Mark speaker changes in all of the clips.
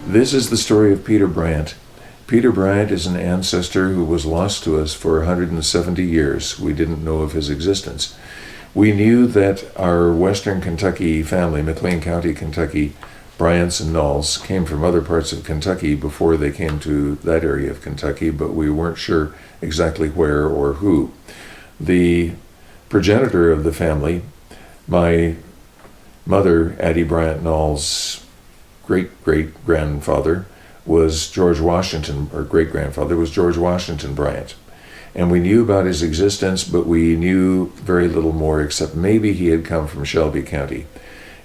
Speaker 1: This is the story of Peter Bryant. Peter Bryant is an ancestor who was lost to us for 170 years. We didn't know of his existence. We knew that our western Kentucky family, McLean County, Kentucky, Bryants and Knowles, came from other parts of Kentucky before they came to that area of Kentucky, but we weren't sure exactly where or who. The progenitor of the family, my mother, Addie Bryant Knowles' great-great-grandfather, was George Washington, or great-grandfather was George Washington Bryant. And we knew about his existence, but we knew very little more, except maybe he had come from Shelby County.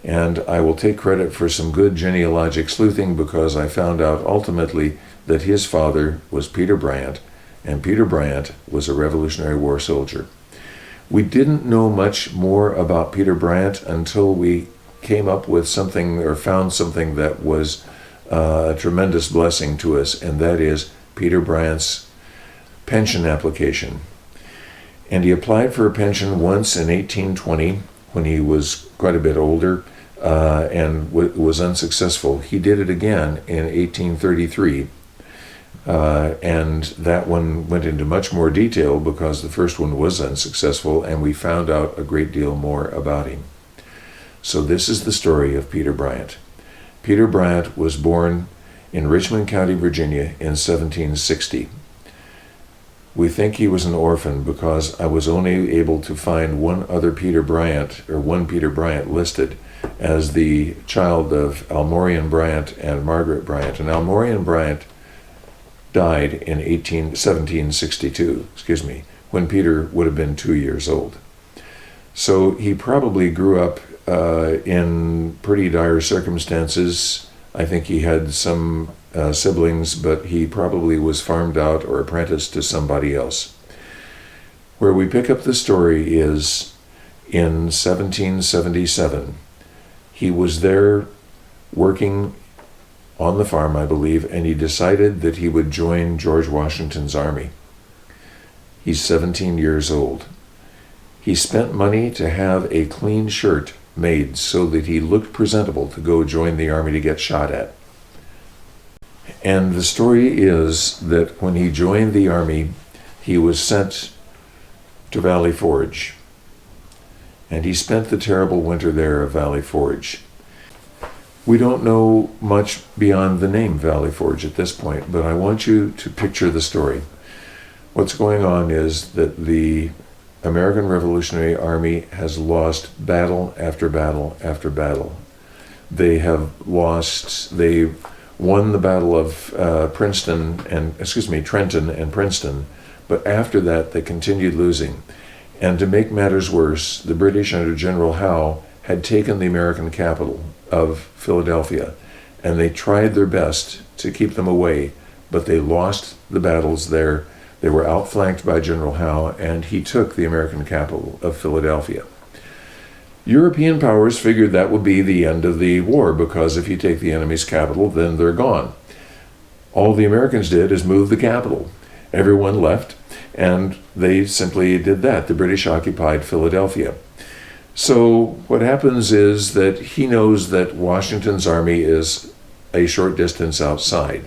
Speaker 1: And I will take credit for some good genealogic sleuthing, because I found out ultimately that his father was Peter Bryant, and Peter Bryant was a Revolutionary War soldier. We didn't know much more about Peter Bryant until we came up with something, or found something that was a tremendous blessing to us, and that is Peter Bryant's pension application. And he applied for a pension once in 1820 when he was quite a bit older and was unsuccessful. He did it again in 1833, and that one went into much more detail because the first one was unsuccessful, and we found out a great deal more about him. So this is the story of Peter Bryant. Peter Bryant was born in Richmond County, Virginia in 1760. We think he was an orphan because I was only able to find one other Peter Bryant, or one Peter Bryant listed as the child of Almorian Bryant and Margaret Bryant. And Almorian Bryant died in 1762, when Peter would have been 2 years old. So he probably grew up in pretty dire circumstances. I think he had some siblings, but he probably was farmed out or apprenticed to somebody else. Where we pick up the story is in 1777. He was there working on the farm, I believe, and he decided that he would join George Washington's army. He's 17 years old. He spent money to have a clean shirt made so that he looked presentable to go join the army to get shot at. And the story is that when he joined the army, he was sent to Valley Forge. And he spent the terrible winter there of Valley Forge. We don't know much beyond the name Valley Forge at this point, but I want you to picture the story. What's going on is that the American Revolutionary Army has lost battle after battle after battle. They won the Battle of Trenton and Princeton, but after that they continued losing. And to make matters worse, the British under General Howe had taken the American capital of Philadelphia, and they tried their best to keep them away, but they lost the battles there. They were outflanked by General Howe, and he took the American capital of Philadelphia. European powers figured that would be the end of the war, because if you take the enemy's capital, then they're gone. All the Americans did is move the capital. Everyone left, and they simply did that. The British occupied Philadelphia. So what happens is that he knows that Washington's army is a short distance outside.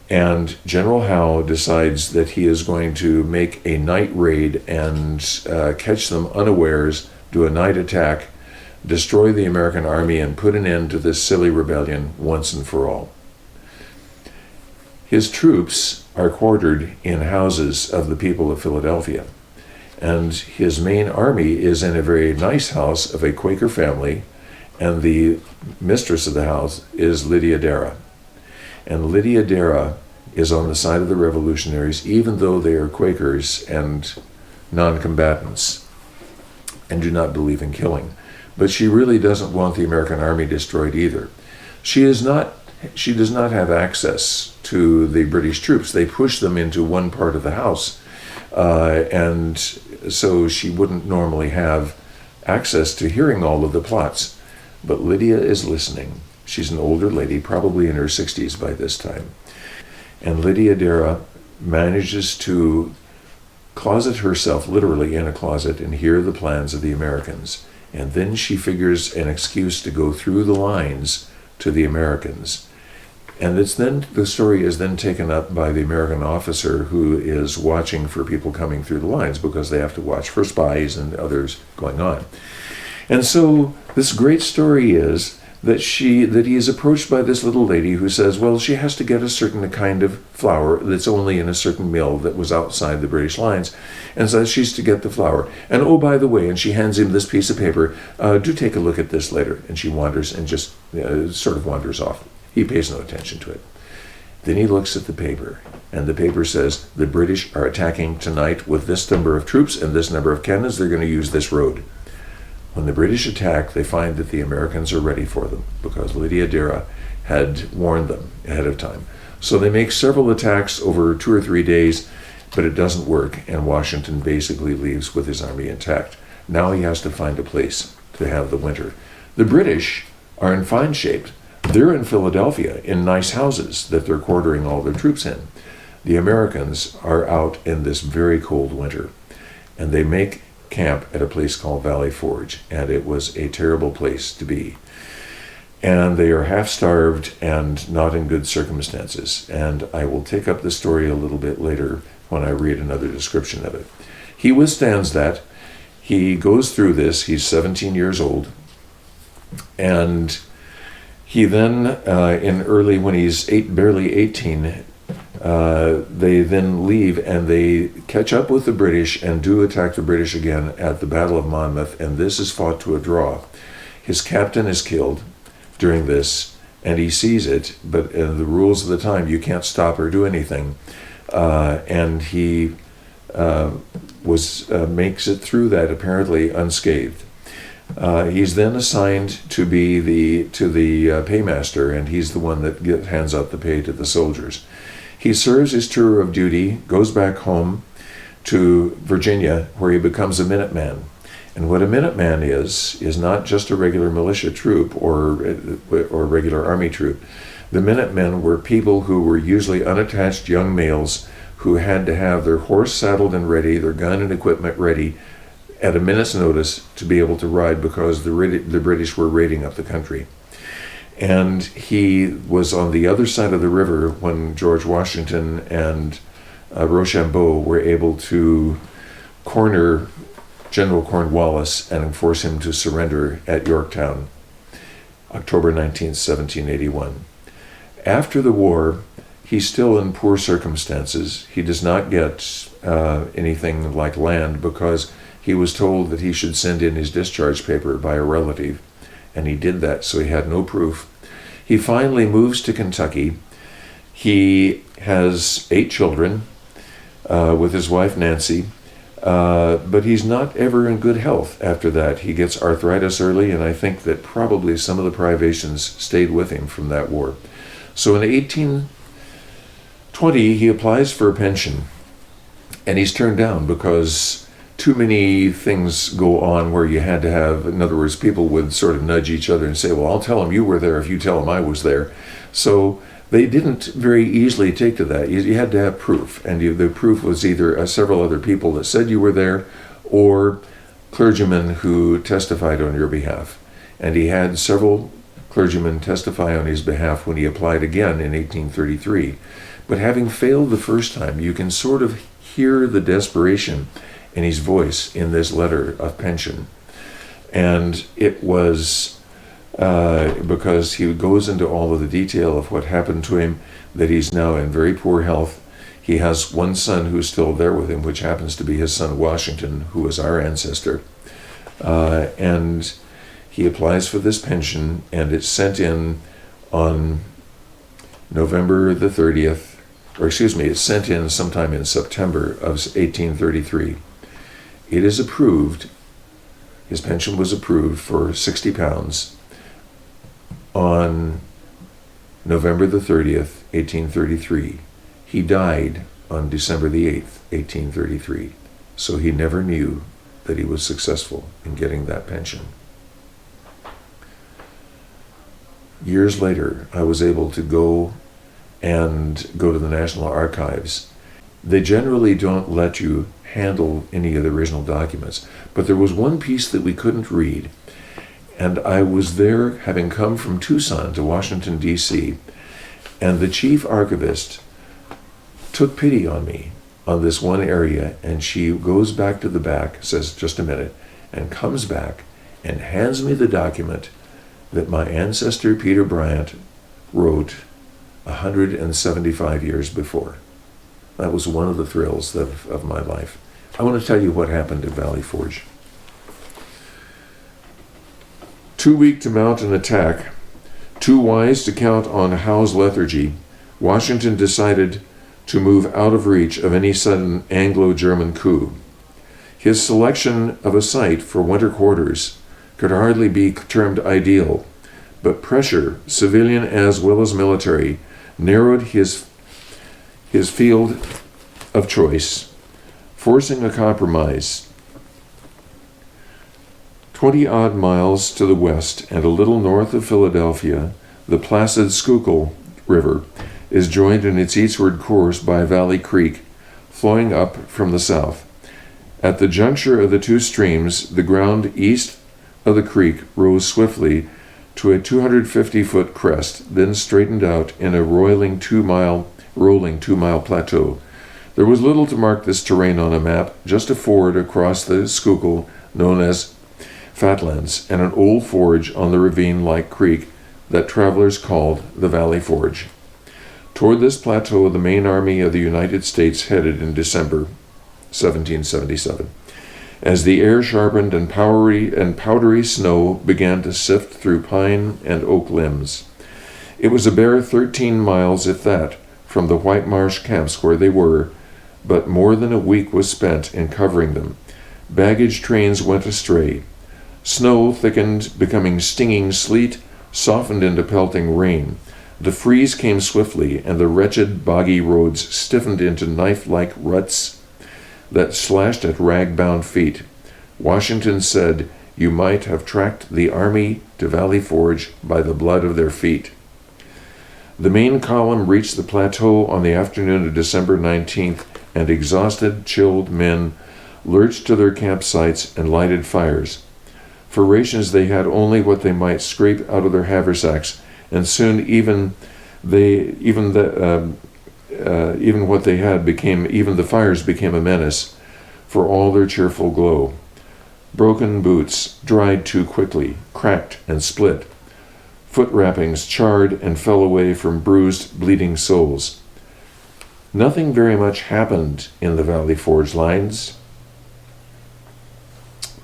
Speaker 1: And General Howe decides that he is going to make a night raid and catch them unawares, do a night attack, destroy the American army, and put an end to this silly rebellion once and for all. His troops are quartered in houses of the people of Philadelphia. And his main army is in a very nice house of a Quaker family, and the mistress of the house is Lydia Darrah. And Lydia Darrah is on the side of the revolutionaries, even though they are Quakers and non-combatants and do not believe in killing. But she really doesn't want the American army destroyed either. She does not have access to the British troops. They push them into one part of the house, and so she wouldn't normally have access to hearing all of the plots. But Lydia is listening. She's an older lady, probably in her 60s by this time. And Lydia Darrah manages to closet herself literally in a closet and hear the plans of the Americans. And then she figures an excuse to go through the lines to the Americans. And the story is then taken up by the American officer who is watching for people coming through the lines, because they have to watch for spies and others going on. And so this great story is that he is approached by this little lady who says, well, she has to get a certain kind of flour that's only in a certain mill that was outside the British lines, and so she's to get the flour. And oh, by the way, and she hands him this piece of paper, do take a look at this later. And she wanders and just sort of wanders off. He pays no attention to it. Then he looks at the paper, and the paper says, the British are attacking tonight with this number of troops and this number of cannons. They're going to use this road. When the British attack, they find that the Americans are ready for them, because Lydia Dara had warned them ahead of time. So they make several attacks over 2 or 3 days, but it doesn't work, and Washington basically leaves with his army intact. Now he has to find a place to have the winter. The British are in fine shape. They're in Philadelphia in nice houses that they're quartering all their troops in. The Americans are out in this very cold winter, and they make camp at a place called Valley Forge, and it was a terrible place to be. And they are half-starved and not in good circumstances. And I will take up the story a little bit later when I read another description of it. He withstands that. He goes through this. He's 17 years old. And he then, when he's barely 18, they then leave and they catch up with the British and do attack the British again at the Battle of Monmouth, and this is fought to a draw. His captain is killed during this, and he sees it, but the rules of the time, you can't stop or do anything, and he makes it through that apparently unscathed. He's then assigned to be the paymaster, and he's the one that hands out the pay to the soldiers. He serves his tour of duty, goes back home to Virginia, where he becomes a Minuteman. And what a Minuteman is not just a regular militia troop or regular army troop. The Minutemen were people who were usually unattached young males who had to have their horse saddled and ready, their gun and equipment ready at a minute's notice to be able to ride, because the British were raiding up the country. And he was on the other side of the river when George Washington and Rochambeau were able to corner General Cornwallis and force him to surrender at Yorktown, October 19, 1781. After the war, he's still in poor circumstances. He does not get anything like land, because he was told that he should send in his discharge paper by a relative, and he did that, so he had no proof. He finally moves to Kentucky. He has 8 children with his wife Nancy, but he's not ever in good health after that. He gets arthritis early, and I think that probably some of the privations stayed with him from that war. So in 1820, he applies for a pension, and he's turned down because too many things go on where you had to have, in other words, people would sort of nudge each other and say, well, I'll tell them you were there if you tell them I was there. So they didn't very easily take to that. You had to have proof, and the proof was either several other people that said you were there, or clergymen who testified on your behalf. And he had several clergymen testify on his behalf when he applied again in 1833. But having failed the first time, you can sort of hear the desperation in his voice in this letter of pension. And it was because he goes into all of the detail of what happened to him, that he's now in very poor health. He has one son who's still there with him, which happens to be his son Washington, who was our ancestor. And he applies for this pension, and it's sent in on November the 30th, or excuse me, it's sent in sometime in September of 1833. It is approved, his pension was approved for £60 on November the 30th, 1833. He died on December the 8th, 1833. So he never knew that he was successful in getting that pension. Years later, I was able to go to the National Archives. They generally don't let you handle any of the original documents, but there was one piece that we couldn't read, and I was there having come from Tucson to Washington, D.C., And the chief archivist took pity on me on this one area, and she goes back to the back, says, just a minute, and comes back and hands me the document that my ancestor Peter Bryant wrote 175 years before. That was one of the thrills of my life. I want to tell you what happened at Valley Forge. Too weak to mount an attack, too wise to count on Howe's lethargy, Washington decided to move out of reach of any sudden Anglo-German coup. His selection of a site for winter quarters could hardly be termed ideal, but pressure, civilian as well as military, narrowed his field of choice, forcing a compromise. 20-odd miles to the west and a little north of Philadelphia, the placid Schuylkill River is joined in its eastward course by Valley Creek, flowing up from the south. At the juncture of the two streams, the ground east of the creek rose swiftly to a 250-foot crest, then straightened out in a rolling two-mile plateau. There was little to mark this terrain on a map, just a ford across the Schuylkill known as Fatlands, and an old forge on the ravine-like creek that travelers called the Valley Forge. Toward this plateau, the main army of the United States headed in December 1777, as the air sharpened and powdery snow began to sift through pine and oak limbs. It was a bare 13 miles, if that, from the White Marsh camps where they were, but more than a week was spent in covering them. Baggage trains went astray. Snow thickened, becoming stinging sleet, softened into pelting rain. The freeze came swiftly, and the wretched, boggy roads stiffened into knife-like ruts that slashed at rag-bound feet. Washington said, "You might have tracked the army to Valley Forge by the blood of their feet." The main column reached the plateau on the afternoon of December 19th, and exhausted, chilled men lurched to their campsites and lighted fires. For rations they had only what they might scrape out of their haversacks, and soon even what they had even the fires became a menace for all their cheerful glow. Broken boots dried too quickly, cracked and split. Foot wrappings charred and fell away from bruised, bleeding soles. Nothing very much happened in the Valley Forge lines.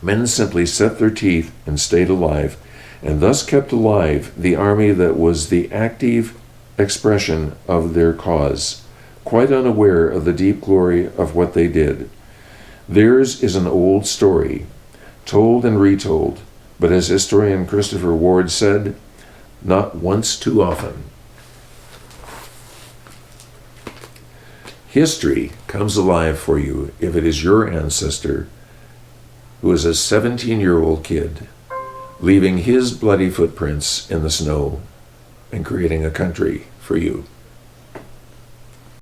Speaker 1: Men simply set their teeth and stayed alive, and thus kept alive the army that was the active expression of their cause, quite unaware of the deep glory of what they did. Theirs is an old story, told and retold, but as historian Christopher Ward said, not once too often. History comes alive for you if it is your ancestor who is a 17-year-old kid leaving his bloody footprints in the snow and creating a country for you.